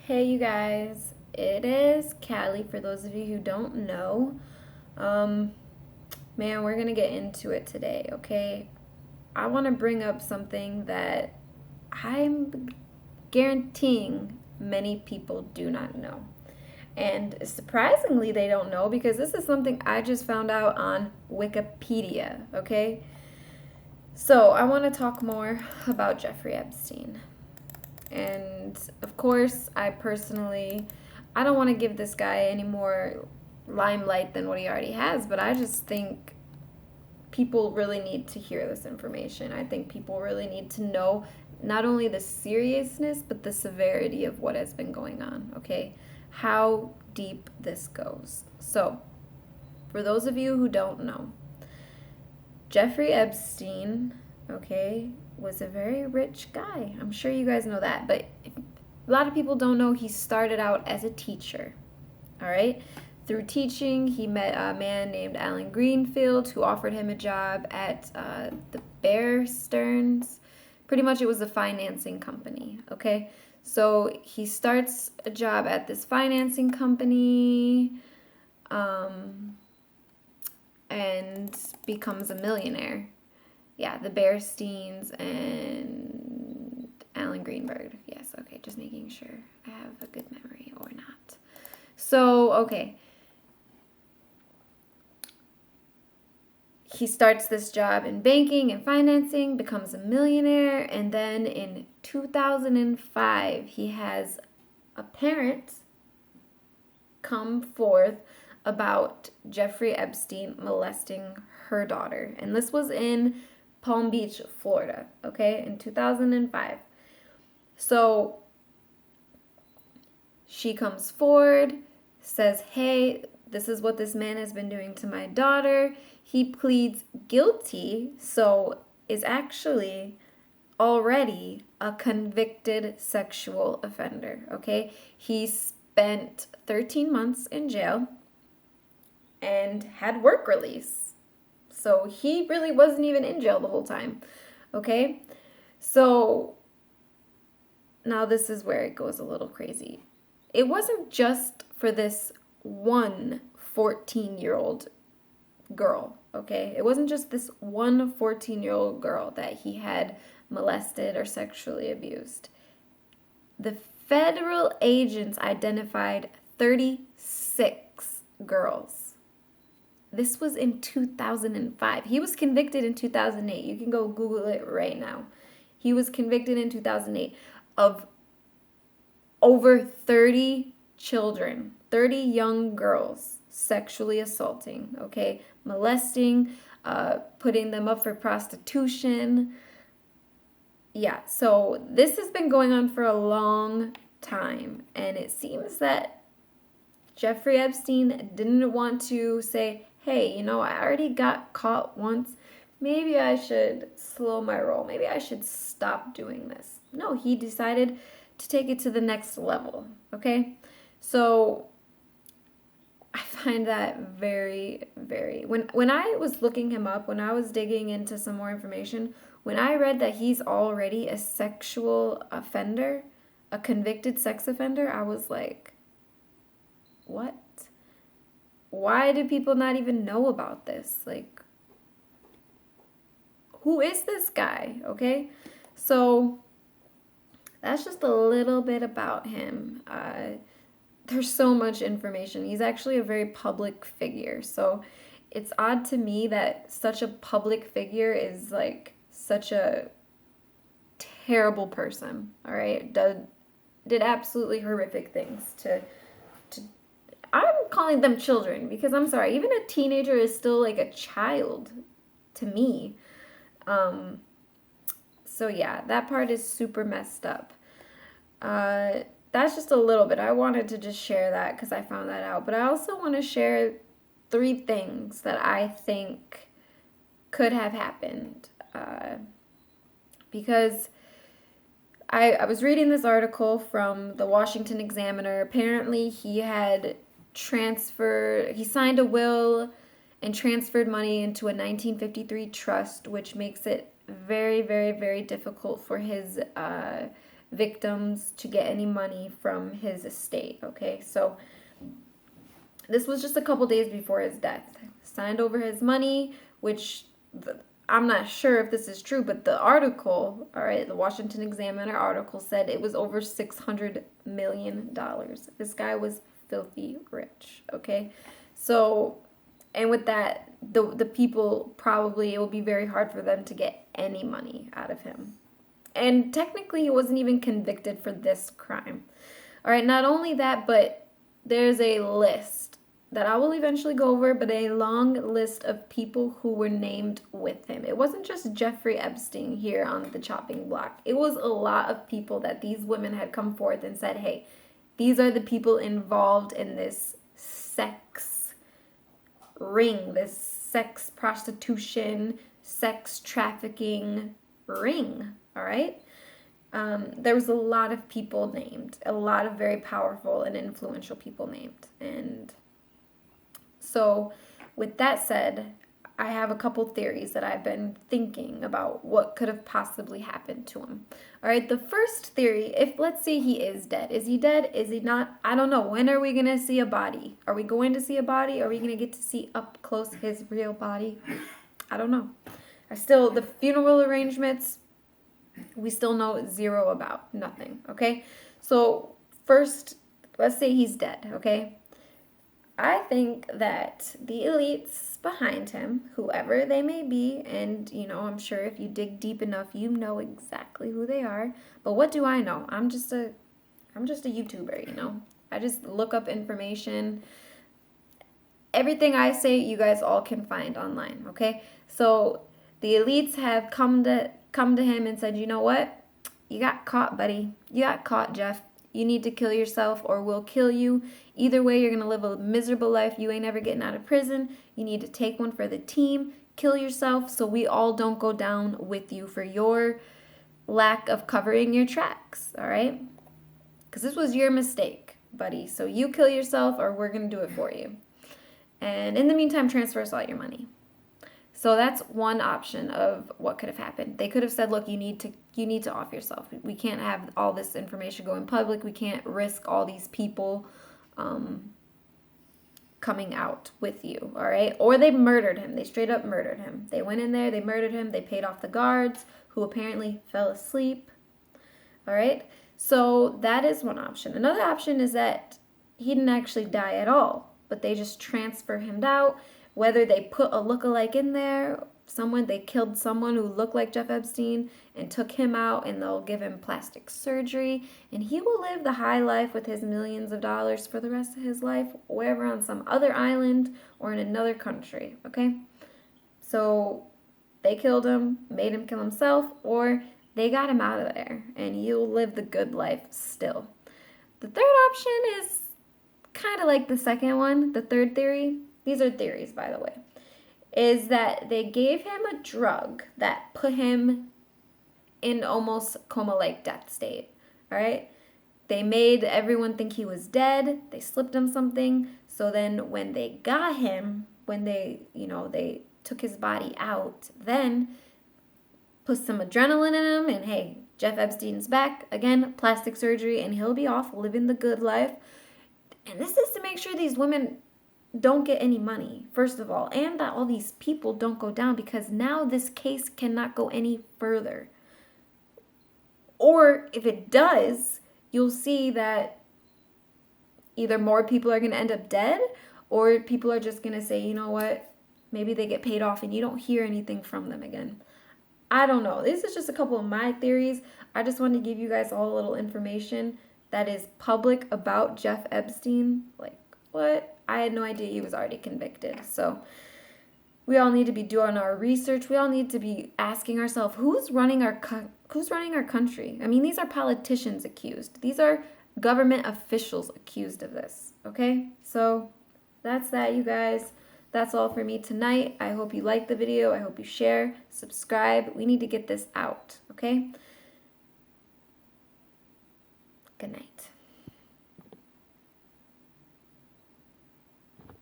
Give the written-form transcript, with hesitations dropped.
Hey, you guys, it is Callie for those of you who don't know. Um, Man, we're gonna get into it today, okay? I want to bring up something that I'm guaranteeing many people do not know. And surprisingly, they don't know because this is something I just found out on Wikipedia, okay? So, I want to talk more about Jeffrey Epstein. And of course, I don't want to give this guy any more limelight than what he already has, but I just think people really need to hear this information. I think people really need to know not only the seriousness, but the severity of what has been going on, okay? How deep this goes. So, for those of you who don't know, Jeffrey Epstein, okay, was a very rich guy. I'm sure you guys know that, but a lot of people don't know he started out as a teacher. All right? Through teaching, he met a man named Alan Greenfield who offered him a job at the Bear Stearns. Pretty much it was a financing company, okay? So he starts a job at this financing company and becomes a millionaire. Yeah, the Bearsteins and Alan Greenberg. Yes, okay, just making sure I have a good memory or not. So, okay. He starts this job in banking and financing, becomes a millionaire, and then in 2005, he has a parent come forth about Jeffrey Epstein molesting her daughter. And this was in Palm Beach, Florida, okay, in 2005. So she comes forward, says, hey, this is what this man has been doing to my daughter. He pleads guilty, so is actually already a convicted sexual offender, okay? He spent 13 months in jail and had work release. So he really wasn't even in jail the whole time, okay? So now this is where it goes a little crazy. It wasn't just for this one 14-year-old girl, okay? It wasn't just this one 14-year-old girl that he had molested or sexually abused. The federal agents identified 36 girls. This was in 2005. He was convicted in 2008. You can go Google it right now. He was convicted in 2008 of over 30 children, 30 young girls sexually assaulting, okay? Molesting, putting them up for prostitution. Yeah, so this has been going on for a long time, and it seems that Jeffrey Epstein didn't want to say, hey, I already got caught once. Maybe I should slow my roll. Maybe I should stop doing this. No, he decided to take it to the next level, okay? So I find that very, very, when I was looking him up, when I was digging into some more information, when I read that he's already a sexual offender, a convicted sex offender, I was like, what? Why do people not even know about this? Like, who is this guy? Okay, so that's just a little bit about him. There's so much information. He's actually a very public figure, so it's odd to me that such a public figure is like such a terrible person. All right, did absolutely horrific things to I'm calling them children because I'm sorry, even a teenager is still like a child to me. Um, so yeah, that part is super messed up. That's just a little bit. I wanted to just share that because I found that out. But I also want to share 3 things that I think could have happened. Because I was reading this article from the Washington Examiner. Apparently, he signed a will and transferred money into a 1953 trust, which makes it very, very, very difficult for his victims to get any money from his estate, okay? So this was just a couple days before his death. Signed over his money, which I'm not sure if this is true, but the article, all right, the Washington Examiner article said it was over $600 million. This guy was filthy rich, okay? So, and with that, the people probably, it will be very hard for them to get any money out of him. And technically, he wasn't even convicted for this crime. All right, not only that, but there's a list that I will eventually go over, but a long list of people who were named with him. It wasn't just Jeffrey Epstein here on the chopping block. It was a lot of people that these women had come forth and said, hey, these are the people involved in this sex ring, this sex prostitution, sex trafficking ring, all right? There was a lot of people named, a lot of very powerful and influential people named. And so with that said, I have a couple theories that I've been thinking about what could have possibly happened to him. All right, the first theory, if let's say he is dead. Is he dead? Is he not? I don't know. When are we going to see a body? Are we going to see a body? Are we going to get to see up close his real body? I don't know. The funeral arrangements, we still know zero about. Nothing, okay? So first, let's say he's dead, okay? I think that the elites behind him, whoever they may be, and I'm sure if you dig deep enough, you know exactly who they are. But what do I know? I'm just a YouTuber, I just look up information. Everything I say, you guys all can find online, okay? So the elites have come to him and said, you know what? You got caught, buddy. You got caught, Jeff. You need to kill yourself or we'll kill you. Either way, you're going to live a miserable life. You ain't ever getting out of prison. You need to take one for the team. Kill yourself so we all don't go down with you for your lack of covering your tracks, all right? Because this was your mistake, buddy. So you kill yourself or we're going to do it for you. And in the meantime, transfer us all your money. So that's one option of what could have happened. They could have said, look, you need to off yourself. We can't have all this information go in public. We can't risk all these people coming out with you, all right? Or they murdered him. They straight up murdered him. They went in there, they murdered him, they paid off the guards who apparently fell asleep, all right? So that is one option. Another option is that he didn't actually die at all, but they just transfer him out. Whether they put a lookalike in there, they killed someone who looked like Jeff Epstein and took him out and they'll give him plastic surgery and he will live the high life with his millions of dollars for the rest of his life, wherever on some other island or in another country, okay? So they killed him, made him kill himself, or they got him out of there and you'll live the good life still. The third option is kind of like the second one, the third theory. These are theories, by the way, is that they gave him a drug that put him in almost coma-like death state, all right? They made everyone think he was dead. They slipped him something. So then when they got him, when they took his body out, then put some adrenaline in him and, hey, Jeff Epstein's back. Again, plastic surgery, and he'll be off living the good life. And this is to make sure these women don't get any money, first of all, and that all these people don't go down, because now this case cannot go any further. Or if it does, you'll see that either more people are going to end up dead, or people are just going to say, you know what, maybe they get paid off and you don't hear anything from them again. I don't know. This is just a couple of my theories. I just wanted to give you guys all a little information that is public about Jeff Epstein. Like, what? I had no idea he was already convicted. So we all need to be doing our research. We all need to be asking ourselves, who's running our country? I mean, these are politicians accused. These are government officials accused of this, okay? So that's that, you guys. That's all for me tonight. I hope you liked the video. I hope you share, subscribe. We need to get this out, okay? Good night.